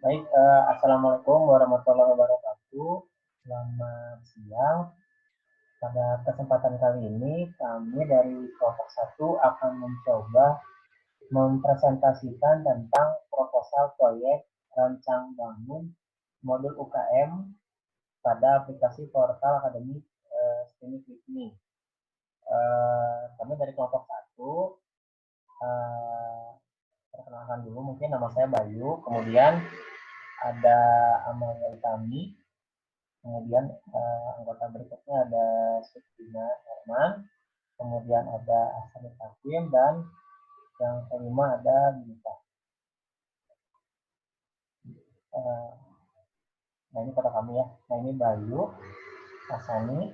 Baik, Assalamualaikum warahmatullahi wabarakatuh. Selamat siang. Pada kesempatan kali ini, kami dari kelompok 1 akan mencoba mempresentasikan tentang proposal proyek rancang bangun modul UKM pada aplikasi portal akademik STIMIK LIPMI. Kami dari kelompok 1 perkenalkan dulu, mungkin nama saya Bayu, kemudian ada Amalia Utami, kemudian anggota berikutnya ada Sutina Herman, kemudian ada Hasan Takim, dan yang kelima ada Binta. Nah ini foto kami ya. Nah ini Bayu, Hasani,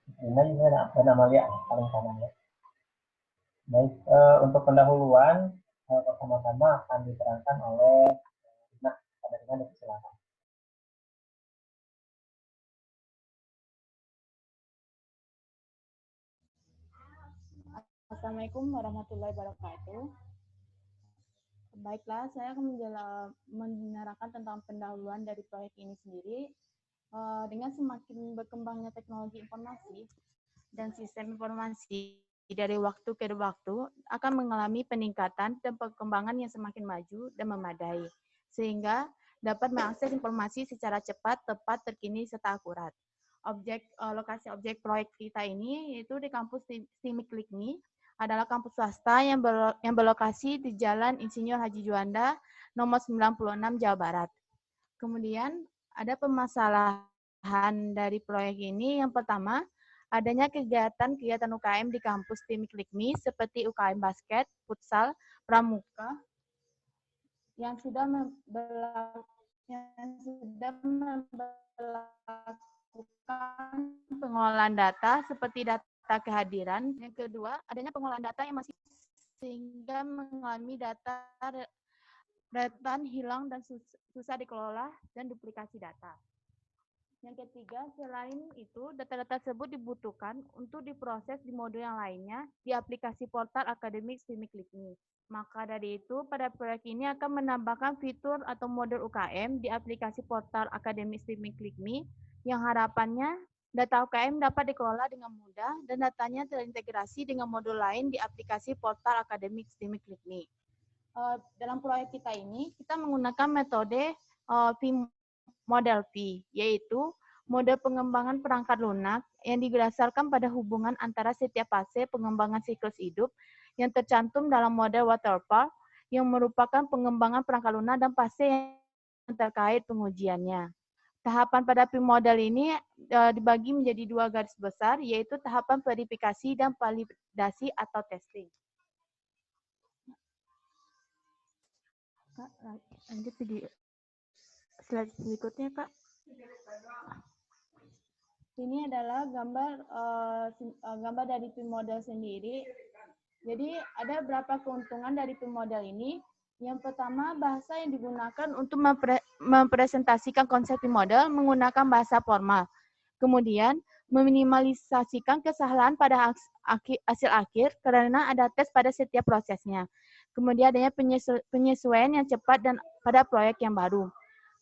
Sutina juga dan Amalia paling kanan ya. Baik, untuk pendahuluan pertama-tama akan diterangkan oleh Rina. Pada Rina, silakan. Assalamualaikum warahmatullahi wabarakatuh. Baiklah, saya akan menerangkan tentang pendahuluan dari proyek ini sendiri. Dengan semakin berkembangnya teknologi informasi dan sistem informasi dari waktu ke waktu akan mengalami peningkatan dan perkembangan yang semakin maju dan memadai, sehingga dapat mengakses informasi secara cepat, tepat, terkini, serta akurat. Lokasi objek proyek kita ini yaitu di kampus STIMIK LIPMI, adalah kampus swasta yang berlokasi di Jalan Insinyur Haji Juanda, nomor 96, Jawa Barat. Kemudian ada permasalahan dari proyek ini. Yang pertama, adanya kegiatan UKM di kampus STIMIK LIPMI seperti UKM basket, futsal, pramuka yang sudah melakukan pengelolaan data seperti data kehadiran. Yang kedua, adanya pengelolaan data yang masih sehingga mengalami data rentan hilang dan susah dikelola dan duplikasi data. Yang ketiga, selain itu, data-data tersebut dibutuhkan untuk diproses di modul yang lainnya di aplikasi portal akademik STIMIK LIPMI. Maka dari itu, pada proyek ini akan menambahkan fitur atau modul UKM di aplikasi portal akademik STIMIK LIPMI yang harapannya data UKM dapat dikelola dengan mudah dan datanya terintegrasi dengan modul lain di aplikasi portal akademik STIMIK LIPMI. Dalam proyek kita ini, kita menggunakan metode model P, yaitu model pengembangan perangkat lunak yang didasarkan pada hubungan antara setiap fase pengembangan siklus hidup yang tercantum dalam model waterfall yang merupakan pengembangan perangkat lunak dan fase yang terkait pengujiannya. Tahapan pada P model ini dibagi menjadi 2 garis besar, yaitu tahapan verifikasi dan validasi atau testing. Kak, lanjut video slide berikutnya, Kak. Ini adalah gambar dari PIM model sendiri. Jadi ada beberapa keuntungan dari PIM model ini. Yang pertama, bahasa yang digunakan untuk mempresentasikan konsep PIM model menggunakan bahasa formal. Kemudian, meminimalisasikan kesalahan pada hasil akhir karena ada tes pada setiap prosesnya. Kemudian adanya penyesuaian yang cepat dan pada proyek yang baru.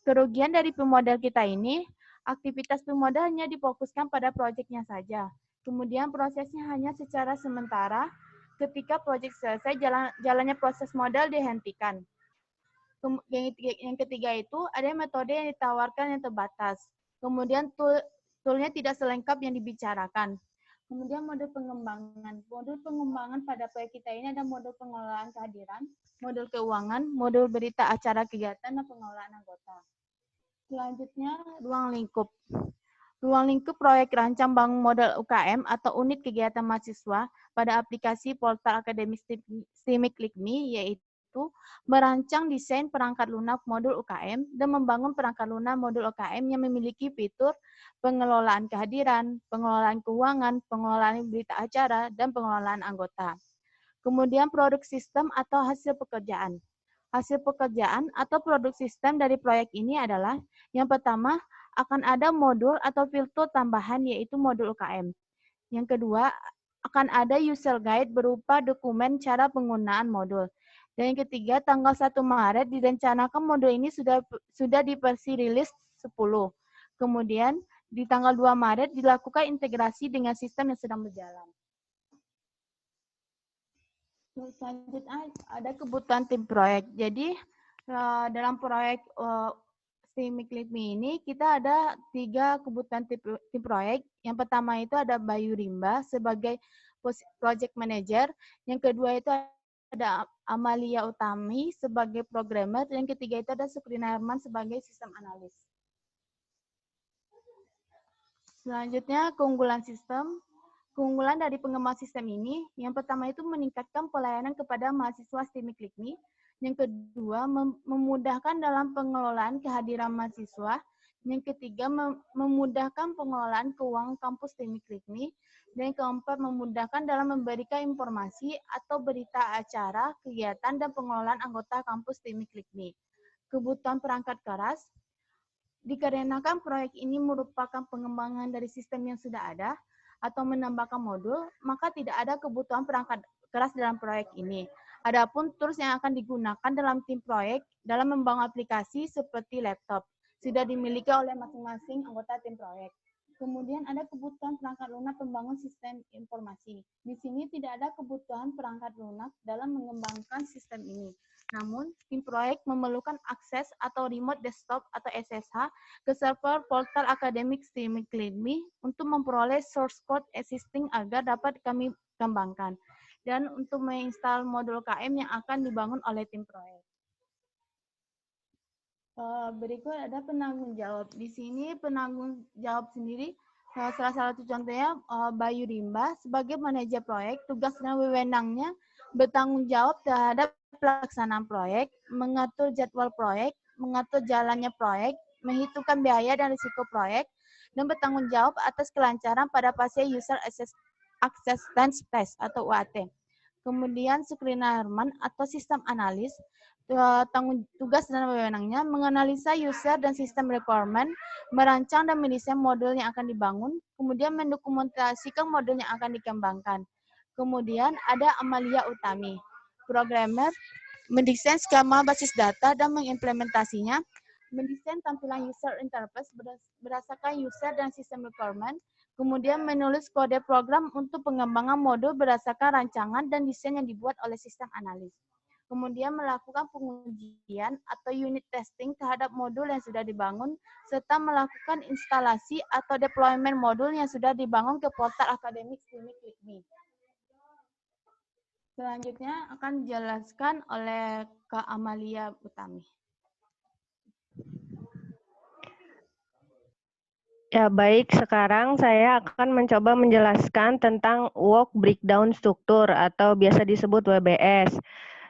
Kerugian dari PIM model kita ini, aktivitas PIM model hanya difokuskan pada proyeknya saja. Kemudian prosesnya hanya secara sementara, ketika proyek selesai, jalannya proses model dihentikan. Yang ketiga itu, ada metode yang ditawarkan yang terbatas. Kemudian toolnya tidak selengkap yang dibicarakan. Kemudian modul pengembangan. Modul pengembangan pada proyek kita ini ada modul pengelolaan kehadiran, modul keuangan, modul berita acara kegiatan, dan pengelolaan anggota. Selanjutnya, ruang lingkup. Ruang lingkup proyek rancang bangun model UKM atau unit kegiatan mahasiswa pada aplikasi portal akademik STIMIK LIPMI, yaitu merancang desain perangkat lunak modul UKM dan membangun perangkat lunak modul UKM yang memiliki fitur pengelolaan kehadiran, pengelolaan keuangan, pengelolaan berita acara, dan pengelolaan anggota. Kemudian produk sistem atau hasil pekerjaan. Hasil pekerjaan atau produk sistem dari proyek ini adalah yang pertama, akan ada modul atau fitur tambahan yaitu modul UKM. Yang kedua, akan ada user guide berupa dokumen cara penggunaan modul. Dan yang ketiga, tanggal 1 Maret direncanakan modul ini sudah di versi rilis 10. Kemudian di tanggal 2 Maret dilakukan integrasi dengan sistem yang sedang berjalan. Selanjutnya ada kebutuhan tim proyek. Jadi dalam proyek Steamik Litmi ini kita ada 3 kebutuhan tim proyek. Yang pertama itu ada Bayu Rimba sebagai project manager. Yang kedua itu ada Amalia Utami sebagai programmer. Yang ketiga itu ada Sukrina Herman sebagai sistem analis. Selanjutnya keunggulan sistem. Keunggulan dari pengembangan sistem ini, yang pertama itu meningkatkan pelayanan kepada mahasiswa Steamik Litmi. Yang kedua, memudahkan dalam pengelolaan kehadiran mahasiswa. Yang ketiga, memudahkan pengelolaan keuangan kampus Steamik Litmi. Dan yang keempat, memudahkan dalam memberikan informasi atau berita acara, kegiatan, dan pengelolaan anggota kampus Steamik Litmi. Kebutuhan perangkat keras, dikarenakan proyek ini merupakan pengembangan dari sistem yang sudah ada, atau menambahkan modul, maka tidak ada kebutuhan perangkat keras dalam proyek ini. Adapun tools yang akan digunakan dalam tim proyek dalam membangun aplikasi seperti laptop sudah dimiliki oleh masing-masing anggota tim proyek. Kemudian ada kebutuhan perangkat lunak pembangun sistem informasi. Di sini tidak ada kebutuhan perangkat lunak dalam mengembangkan sistem ini. Namun, tim proyek memerlukan akses atau remote desktop atau SSH ke server portal akademik Steamik Litmi untuk memperoleh source code existing agar dapat kami kembangkan. Dan untuk menginstal modul KM yang akan dibangun oleh tim proyek. Berikut ada penanggung jawab. Di sini penanggung jawab sendiri, salah satu contohnya Bayu Rimba sebagai manajer proyek, tugas dan wewenangnya bertanggung jawab terhadap pelaksanaan proyek, mengatur jadwal proyek, mengatur jalannya proyek, menghitungkan biaya dan risiko proyek, dan bertanggung jawab atas kelancaran pada fase user acceptance test atau UAT. Kemudian Sukrina Herman atau sistem analis, tugas dan wewenangnya menganalisa user dan sistem requirement, merancang dan mendesain modul yang akan dibangun, kemudian mendokumentasikan modul yang akan dikembangkan. Kemudian ada Amalia Utami, programmer, mendesain skema basis data dan mengimplementasinya, mendesain tampilan user interface berdasarkan user dan sistem requirement, kemudian menulis kode program untuk pengembangan modul berdasarkan rancangan dan desain yang dibuat oleh sistem analis. Kemudian melakukan pengujian atau unit testing terhadap modul yang sudah dibangun, serta melakukan instalasi atau deployment modul yang sudah dibangun ke portal akademik Steamik Litmi. Selanjutnya akan dijelaskan oleh Kak Amalia Utami. Ya, baik. Sekarang saya akan mencoba menjelaskan tentang work breakdown struktur atau biasa disebut WBS.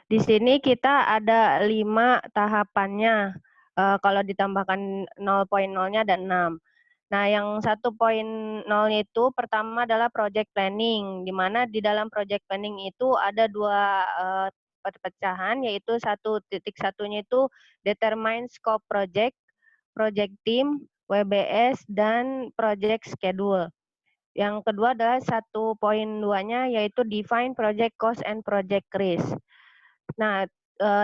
Di sini kita ada 5 tahapannya. Kalau ditambahkan 0.0-nya ada 6. Nah, yang 1.0 itu pertama adalah project planning, di mana di dalam project planning itu ada 2 pecahan, yaitu 1.1-nya itu determine scope project, project team, WBS, dan project schedule. Yang kedua adalah 1.2-nya yaitu define project cost and project risk. Nah,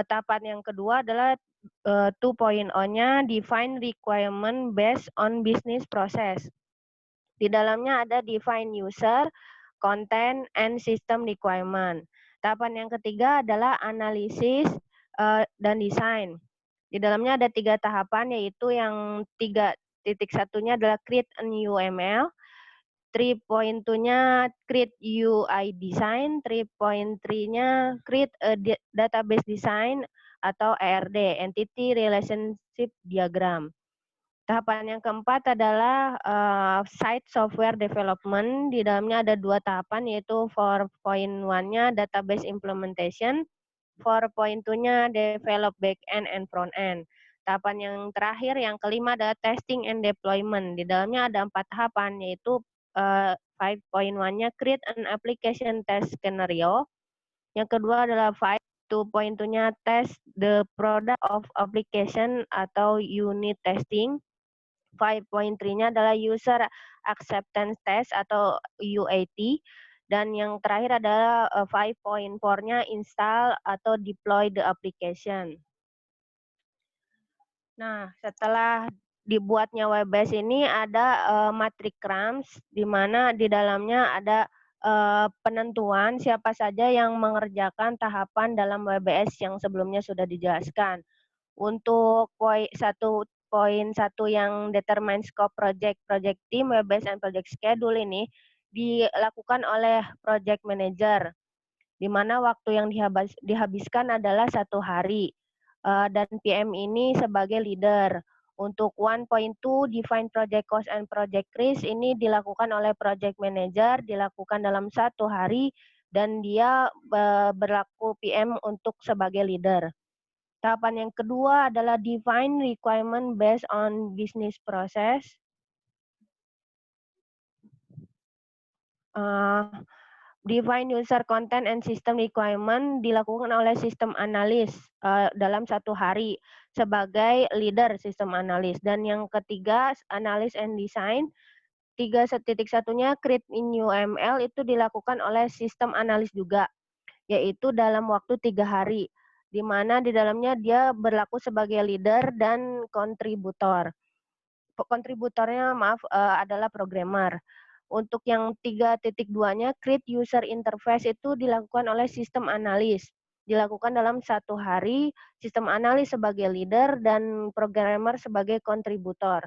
tahapan yang kedua adalah 2.0-nya define requirement based on business process. Di dalamnya ada define user, content, and system requirement. Tahapan yang ketiga adalah analisis dan desain. Di dalamnya ada 3 tahapan, yaitu yang 3.1-nya adalah create a new UML, 3.2-nya create UI design, 3.3-nya create a database design atau ERD, entity relationship diagram. Tahapan yang keempat adalah site software development. Di dalamnya ada 2 tahapan, yaitu 4.1-nya database implementation, 4.2-nya develop back-end and front-end. Tahapan yang terakhir, yang kelima adalah testing and deployment. Di dalamnya ada 4 tahapan, yaitu 5.1-nya create an application test scenario. Yang kedua adalah 2.2-nya test the product of application atau unit testing. 5.3-nya adalah user acceptance test atau UAT. Dan yang terakhir adalah 5.4-nya install atau deploy the application. Nah, setelah dibuatnya WebBase ini ada matrix crumbs, di mana di dalamnya ada penentuan siapa saja yang mengerjakan tahapan dalam WebBase yang sebelumnya sudah dijelaskan. Untuk poin 1.1 yang determine scope project team, WebBase and project schedule ini dilakukan oleh project manager, di mana waktu yang dihabiskan adalah 1 hari. Dan PM ini sebagai leader. Untuk 1.2 define project cost and project risk ini dilakukan oleh project manager, dilakukan dalam 1 hari dan dia berlaku PM untuk sebagai leader. Tahapan yang kedua adalah define requirement based on business process. Define user content and system requirement dilakukan oleh sistem analis dalam 1 hari sebagai leader sistem analis. Dan yang ketiga, analysis and design. 3.1-nya create in UML itu dilakukan oleh sistem analis juga, yaitu dalam waktu 3 hari, di mana di dalamnya dia berlaku sebagai leader dan kontributor. Kontributornya adalah programmer. Untuk yang 3.2-nya create user interface itu dilakukan oleh sistem analis. Dilakukan dalam 1 hari, sistem analis sebagai leader dan programmer sebagai kontributor.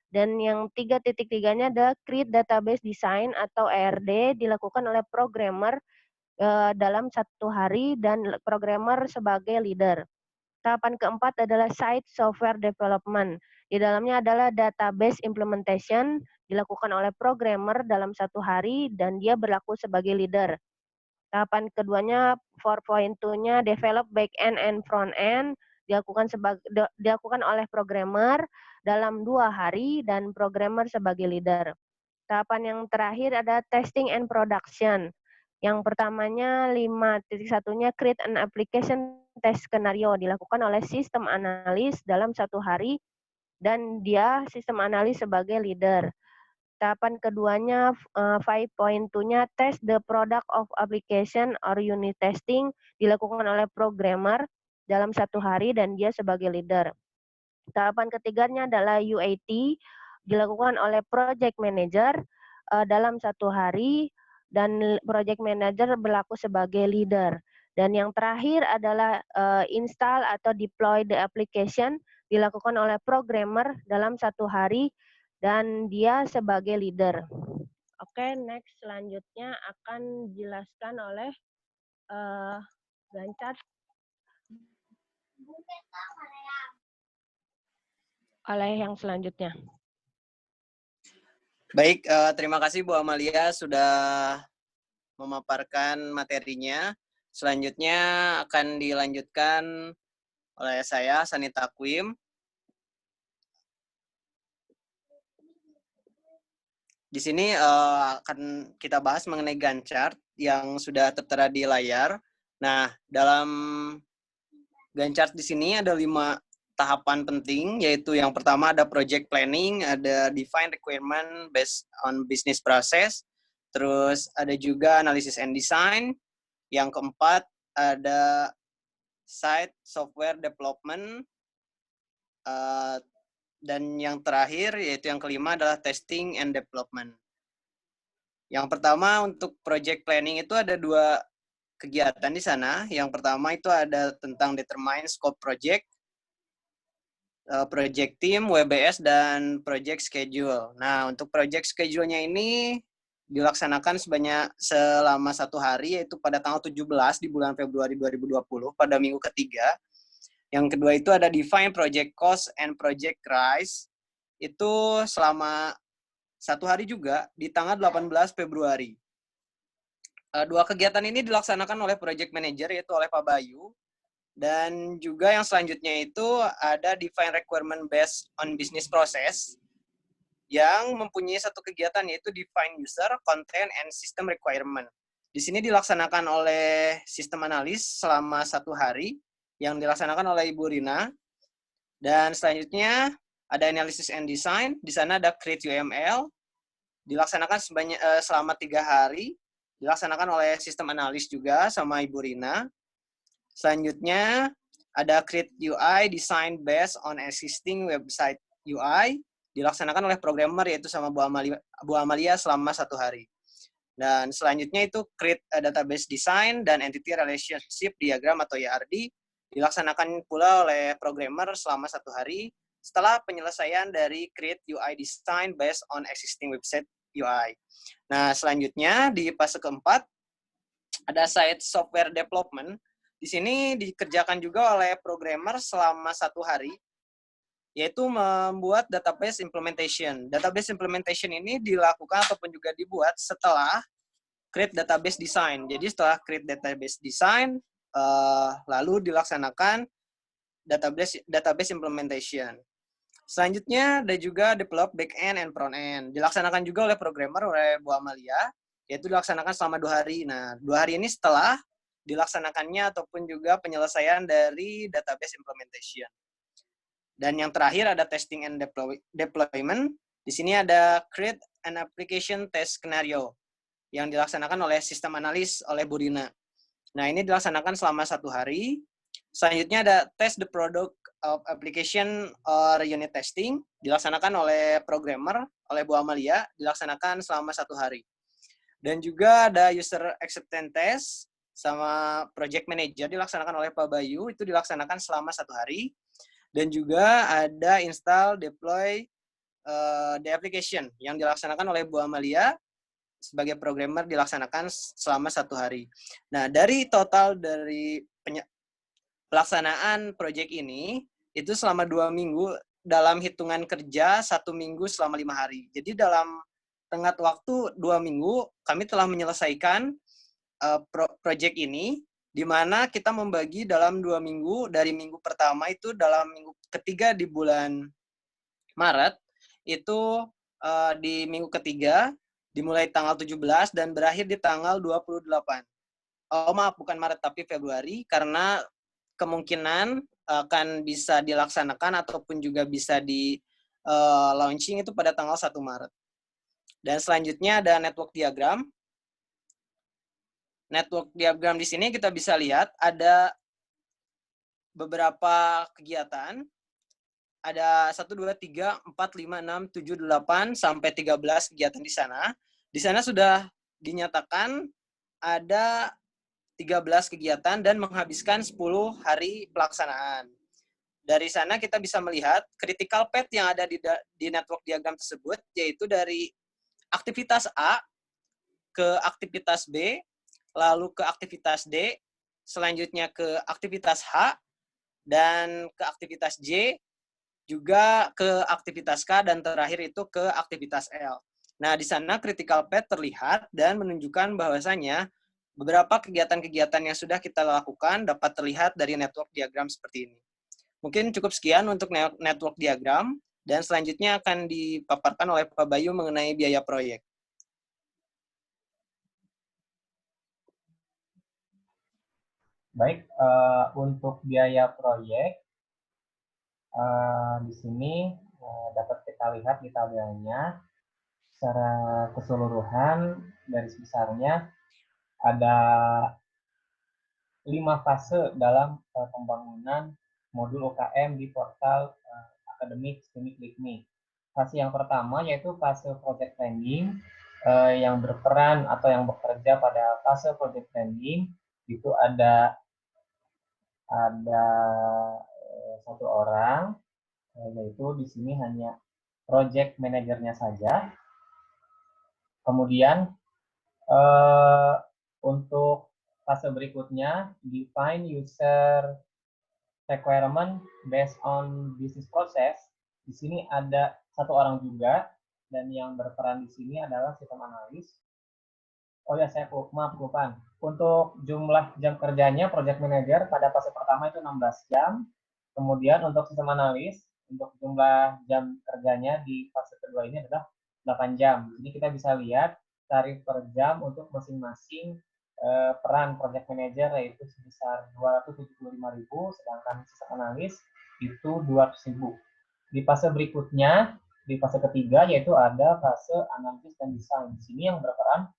Dan yang 3.3-nya adalah create database design atau ERD dilakukan oleh programmer dalam 1 hari dan programmer sebagai leader. Tahapan keempat adalah site software development. Di dalamnya adalah database implementation dilakukan oleh programmer dalam 1 hari dan dia berlaku sebagai leader. Tahapan keduanya 4.2-nya develop back-end and front-end dilakukan oleh programmer dalam 2 hari dan programmer sebagai leader. Tahapan yang terakhir ada testing and production. Yang pertamanya 5.1-nya create an application test scenario dilakukan oleh sistem analis dalam 1 hari dan dia sistem analis sebagai leader. Tahapan keduanya 5.2-nya test the product of application or unit testing dilakukan oleh programmer dalam 1 hari dan dia sebagai leader. Tahapan ketiganya adalah UAT dilakukan oleh project manager dalam 1 hari dan project manager berlaku sebagai leader. Dan yang terakhir adalah install atau deploy the application dilakukan oleh programmer dalam 1 hari dan dia sebagai leader. Oke, next selanjutnya akan dijelaskan oleh Gancat. Oleh yang selanjutnya. Baik, terima kasih Bu Amalia sudah memaparkan materinya. Selanjutnya akan dilanjutkan oleh saya, Sani Takwim. Di sini akan kita bahas mengenai Gantt chart yang sudah tertera di layar. Nah, dalam Gantt chart di sini ada 5 tahapan penting, yaitu yang pertama ada project planning, ada define requirement based on business process, terus ada juga analysis and design, yang keempat ada site software development, dan yang terakhir yaitu yang kelima adalah testing and development. Yang pertama untuk project planning itu ada 2 kegiatan di sana. Yang pertama itu ada tentang determine scope project, project team, WBS, dan project schedule. Nah, untuk project schedule-nya ini dilaksanakan selama 1 hari, yaitu pada tanggal 17 di bulan Februari 2020, pada minggu ketiga. Yang kedua itu ada define project cost and project price, itu selama 1 hari juga di tanggal 18 Februari. 2 kegiatan ini dilaksanakan oleh project manager, yaitu oleh Pak Bayu. Dan juga yang selanjutnya itu ada define requirement based on business process yang mempunyai 1 kegiatan yaitu define user, content, and system requirement. Di sini dilaksanakan oleh sistem analis selama 1 hari yang dilaksanakan oleh Ibu Rina. Dan selanjutnya ada analysis and design. Di sana ada create UML dilaksanakan selama 3 hari dilaksanakan oleh sistem analis juga sama Ibu Rina. Selanjutnya ada create UI design based on existing website UI, dilaksanakan oleh programmer yaitu sama Bu Amalia selama 1 hari. Dan selanjutnya itu create a database design dan entity relationship diagram atau ERD, dilaksanakan pula oleh programmer selama 1 hari setelah penyelesaian dari create UI design based on existing website UI. Nah, selanjutnya di fase keempat ada site software development. Di sini dikerjakan juga oleh programmer selama 1 hari, yaitu membuat database implementation. Database implementation ini dilakukan ataupun juga dibuat setelah create database design. Jadi setelah create database design, lalu dilaksanakan database implementation. Selanjutnya ada juga develop back-end and front-end. Dilaksanakan juga oleh programmer, oleh Bu Amalia, yaitu dilaksanakan selama 2 hari. Nah, 2 hari ini setelah dilaksanakannya ataupun juga penyelesaian dari database implementation. Dan yang terakhir ada testing and deployment. Di sini ada create an application test scenario yang dilaksanakan oleh sistem analis oleh Bu Rina. Nah, ini dilaksanakan selama 1 hari. Selanjutnya ada test the product of application or unit testing, dilaksanakan oleh programmer, oleh Bu Amalia, dilaksanakan selama 1 hari. Dan juga ada user acceptance test sama project manager dilaksanakan oleh Pak Bayu, itu dilaksanakan selama 1 hari. Dan juga ada install deploy the application yang dilaksanakan oleh Bu Amalia sebagai programmer, dilaksanakan selama 1 hari. Nah, dari total dari pelaksanaan proyek ini itu selama 2 minggu dalam hitungan kerja 1 minggu selama 5 hari. Jadi dalam tengah waktu 2 minggu kami telah menyelesaikan proyek ini, di mana kita membagi dalam 2 minggu, dari minggu pertama itu dalam minggu ketiga di bulan Maret, itu di minggu ketiga dimulai tanggal 17 dan berakhir di tanggal 28. Oh maaf, bukan Maret tapi Februari, karena kemungkinan akan bisa dilaksanakan ataupun juga bisa di launching itu pada tanggal 1 Maret. Dan selanjutnya ada network diagram. Network diagram di sini kita bisa lihat ada beberapa kegiatan. Ada 1, 2, 3, 4, 5, 6, 7, 8, sampai 13 kegiatan di sana. Di sana sudah dinyatakan ada 13 kegiatan dan menghabiskan 10 hari pelaksanaan. Dari sana kita bisa melihat critical path yang ada di network diagram tersebut, yaitu dari aktivitas A ke aktivitas B, lalu ke aktivitas D, selanjutnya ke aktivitas H, dan ke aktivitas J, juga ke aktivitas K, dan terakhir itu ke aktivitas L. Nah, di sana critical path terlihat dan menunjukkan bahwasanya beberapa kegiatan-kegiatan yang sudah kita lakukan dapat terlihat dari network diagram seperti ini. Mungkin cukup sekian untuk network diagram, dan selanjutnya akan dipaparkan oleh Pak Bayu mengenai biaya proyek. Baik, untuk biaya proyek, di sini dapat kita lihat di tabelnya secara keseluruhan garis besarnya ada 5 fase dalam pembangunan modul UKM di portal akademik STEMIC LIKMI. Fase yang pertama yaitu fase project planning, yang berperan atau yang bekerja pada fase project planning itu ada 1 orang, yaitu di sini hanya project manajernya saja. Kemudian untuk fase berikutnya, define user requirement based on business process. Di sini ada 1 orang juga, dan yang berperan di sini adalah sistem analis. Oh ya, saya maaf lupa. Untuk jumlah jam kerjanya, project manager pada fase pertama itu 16 jam. Kemudian untuk sistem analis, untuk jumlah jam kerjanya di fase kedua ini adalah 8 jam. Jadi kita bisa lihat tarif per jam untuk masing-masing peran project manager yaitu sebesar 275.000, sedangkan sistem analis itu 200.000. Di fase berikutnya, di fase ketiga yaitu ada fase analisis dan desain. Di sini yang berperan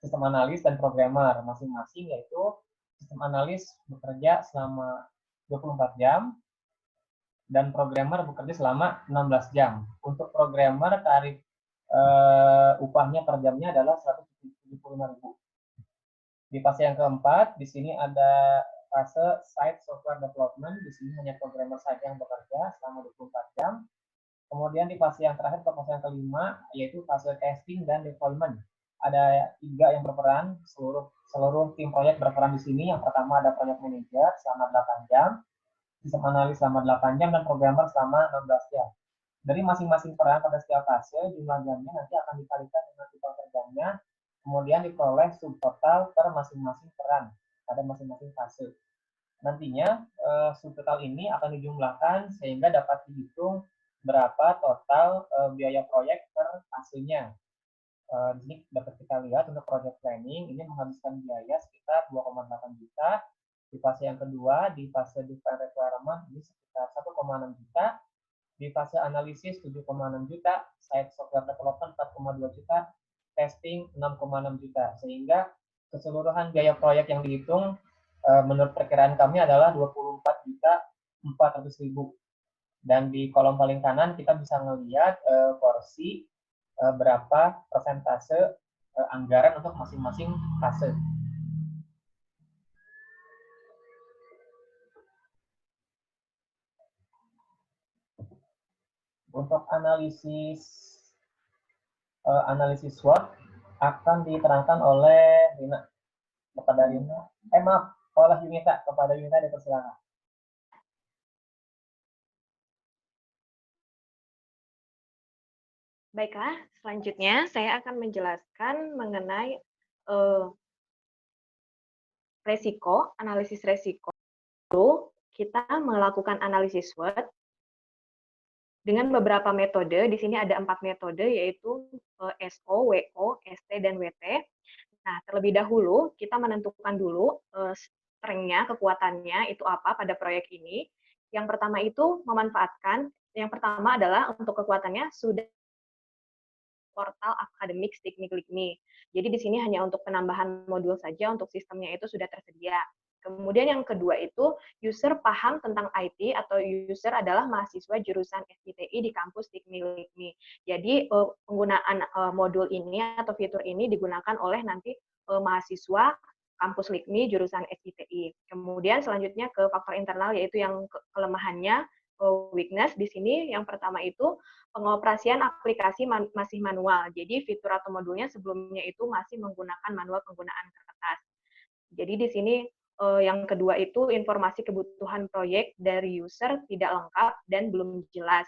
sistem analis dan programmer masing-masing, yaitu sistem analis bekerja selama 24 jam dan programmer bekerja selama 16 jam. Untuk programmer tarif upahnya per jamnya adalah 175.000. Di fase yang keempat, di sini ada fase site software development. Di sini hanya programmer saja yang bekerja selama 24 jam. Kemudian di fase yang terakhir, fase yang kelima, yaitu fase testing dan deployment. Ada 3 yang berperan, seluruh tim proyek berperan di sini. Yang pertama ada project manager selama 8 jam, sistem analis selama 8 jam, dan programmer selama 16 jam. Dari masing-masing peran pada setiap fase, jumlah jamnya nanti akan dikalikan dengan total jamnya, kemudian diperoleh subtotal per masing-masing peran pada masing-masing fase. Nantinya subtotal ini akan dijumlahkan sehingga dapat dihitung berapa total biaya proyek per fasenya. Di sini dapat kita lihat untuk project planning ini menghabiskan biaya sekitar 2,8 juta. Di fase yang kedua, di fase define requirement ini sekitar 1,6 juta. Di fase analisis 7,6 juta, site software development 4,2 juta, testing 6,6 juta. Sehingga keseluruhan biaya proyek yang dihitung menurut perkiraan kami adalah 24.400.000. Dan di kolom paling kanan kita bisa melihat porsi berapa persentase anggaran untuk masing-masing fase. Untuk analisis SWOT akan diterangkan oleh Rina. Kepada Rina, oleh Yunita. Kepada Yunita dipersilakan. Baiklah, selanjutnya saya akan menjelaskan mengenai resiko, analisis resiko. Lalu kita melakukan analisis SWOT dengan beberapa metode. Di sini ada 4 metode, yaitu SO, WO, ST, dan WT. Nah, terlebih dahulu kita menentukan dulu strength-nya, kekuatannya itu apa pada proyek ini. Yang pertama itu memanfaatkan, yang pertama adalah untuk kekuatannya sudah portal akademik STIKMI-LIKMI. Jadi di sini hanya untuk penambahan modul saja, untuk sistemnya itu sudah tersedia. Kemudian yang kedua itu user paham tentang IT atau user adalah mahasiswa jurusan SITI di kampus STIKMI-LIKMI. Jadi penggunaan modul ini atau fitur ini digunakan oleh nanti mahasiswa kampus LIKMI jurusan SITI. Kemudian selanjutnya ke faktor internal yaitu yang kelemahannya, weakness. Di sini yang pertama itu pengoperasian aplikasi masih manual. Jadi fitur atau modulnya sebelumnya itu masih menggunakan manual penggunaan kertas. Jadi di sini yang kedua itu informasi kebutuhan proyek dari user tidak lengkap dan belum jelas.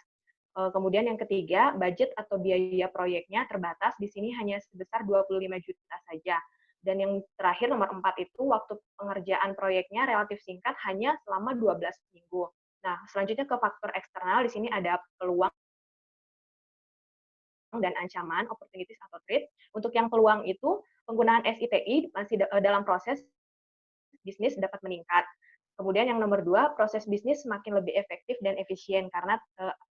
Kemudian yang ketiga, budget atau biaya proyeknya terbatas. Di sini hanya sebesar 25 juta saja. Dan yang terakhir nomor 4 itu waktu pengerjaan proyeknya relatif singkat, hanya selama 12 minggu. Nah, selanjutnya ke faktor eksternal, di sini ada peluang dan ancaman, opportunities atau threat. Untuk yang peluang itu, penggunaan SITI masih dalam proses bisnis dapat meningkat. Kemudian yang nomor 2, proses bisnis semakin lebih efektif dan efisien karena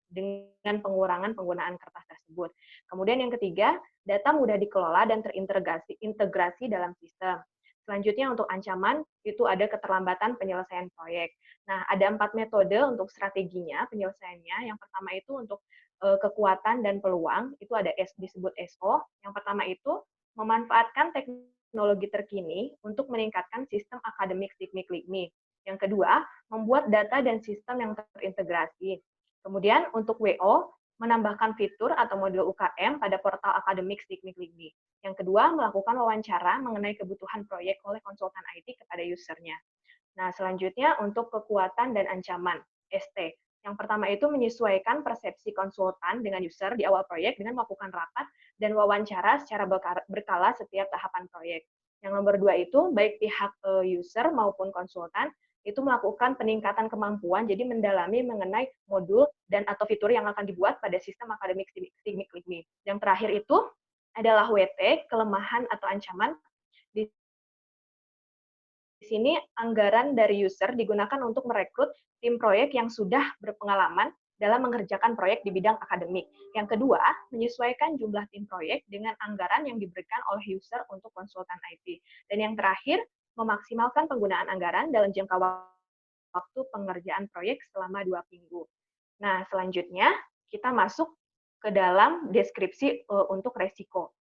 dengan pengurangan penggunaan kertas tersebut. Kemudian yang ketiga, data mudah dikelola dan terintegrasi dalam sistem. Selanjutnya untuk ancaman, itu ada keterlambatan penyelesaian proyek. Nah, ada 4 metode untuk strateginya, penyelesaiannya. Yang pertama itu untuk kekuatan dan peluang, itu ada disebut SO. Yang pertama itu memanfaatkan teknologi terkini untuk meningkatkan sistem akademik STIKMI-LIKMI. Yang kedua, membuat data dan sistem yang terintegrasi. Kemudian untuk WO, menambahkan fitur atau modul UKM pada portal akademik STIKMI-LIKMI. Yang kedua, melakukan wawancara mengenai kebutuhan proyek oleh konsultan IT kepada usernya. Nah, selanjutnya untuk kekuatan dan ancaman, ST. Yang pertama itu menyesuaikan persepsi konsultan dengan user di awal proyek dengan melakukan rapat dan wawancara secara berkala setiap tahapan proyek. Yang nomor 2 itu, baik pihak user maupun konsultan, itu melakukan peningkatan kemampuan, jadi mendalami mengenai modul dan atau fitur yang akan dibuat pada sistem akademik STIKMI-LIKMI. Yang terakhir itu adalah WT, kelemahan atau ancaman. Di sini anggaran dari user digunakan untuk merekrut tim proyek yang sudah berpengalaman dalam mengerjakan proyek di bidang akademik. Yang kedua, menyesuaikan jumlah tim proyek dengan anggaran yang diberikan oleh user untuk konsultan IT. Dan yang terakhir, memaksimalkan penggunaan anggaran dalam jangka waktu pengerjaan proyek selama 2 minggu. Nah, selanjutnya kita masuk ke dalam deskripsi untuk resiko.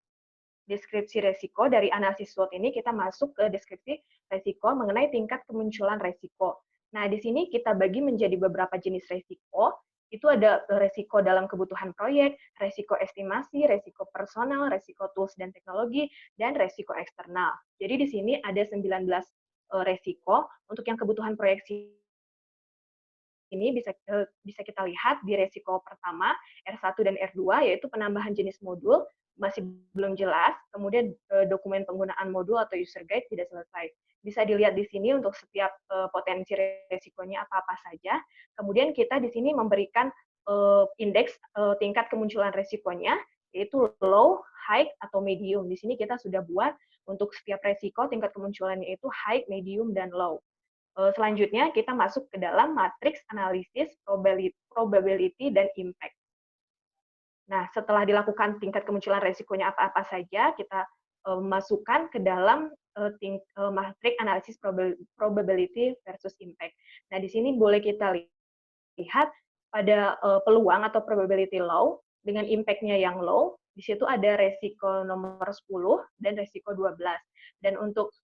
Deskripsi resiko dari analisis SWOT ini kita masuk ke deskripsi resiko mengenai tingkat kemunculan resiko. Nah, di sini kita bagi menjadi beberapa jenis resiko. Itu ada resiko dalam kebutuhan proyek, resiko estimasi, resiko personal, resiko tools dan teknologi, dan resiko eksternal. Jadi di sini ada 19 resiko. Untuk yang kebutuhan proyek ini bisa kita lihat di resiko pertama, R1 dan R2, yaitu penambahan jenis modul, masih belum jelas, kemudian dokumen penggunaan modul atau user guide tidak selesai. Bisa dilihat di sini untuk setiap potensi resikonya apa-apa saja. Kemudian kita di sini memberikan indeks tingkat kemunculan resikonya, yaitu low, high, atau medium. Di sini kita sudah buat untuk setiap resiko tingkat kemunculannya itu high, medium, dan low. Selanjutnya kita masuk ke dalam matriks analisis probability dan impact. Nah, setelah dilakukan tingkat kemunculan resikonya apa-apa saja, kita masukkan ke dalam matriks analisis probability versus impact. Nah, di sini boleh kita lihat pada peluang atau probability low dengan impact-nya yang low, di situ ada resiko nomor 10 dan resiko 12. Dan untuk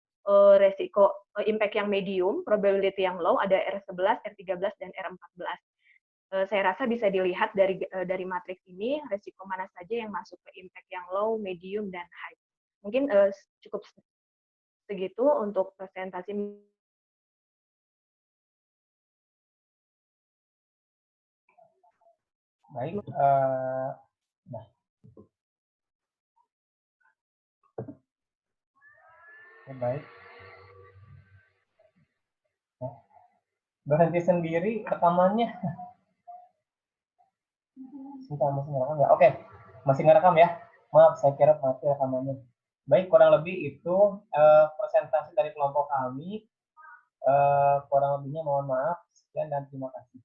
resiko impact yang medium, probability yang low ada R11, R13, dan R14. Saya rasa bisa dilihat dari matriks ini resiko mana saja yang masuk ke impact yang low, medium, dan high. Mungkin cukup segitu untuk presentasi. Baik, nah. Baik. Nah, berhenti sendiri rekamannya. Masih ngerekam ya? Oke, masih ngerekam ya? Maaf, saya kira mati rekamannya. Baik, kurang lebih itu presentasi dari kelompok kami. Kurang lebihnya mohon maaf. Sekian dan terima kasih.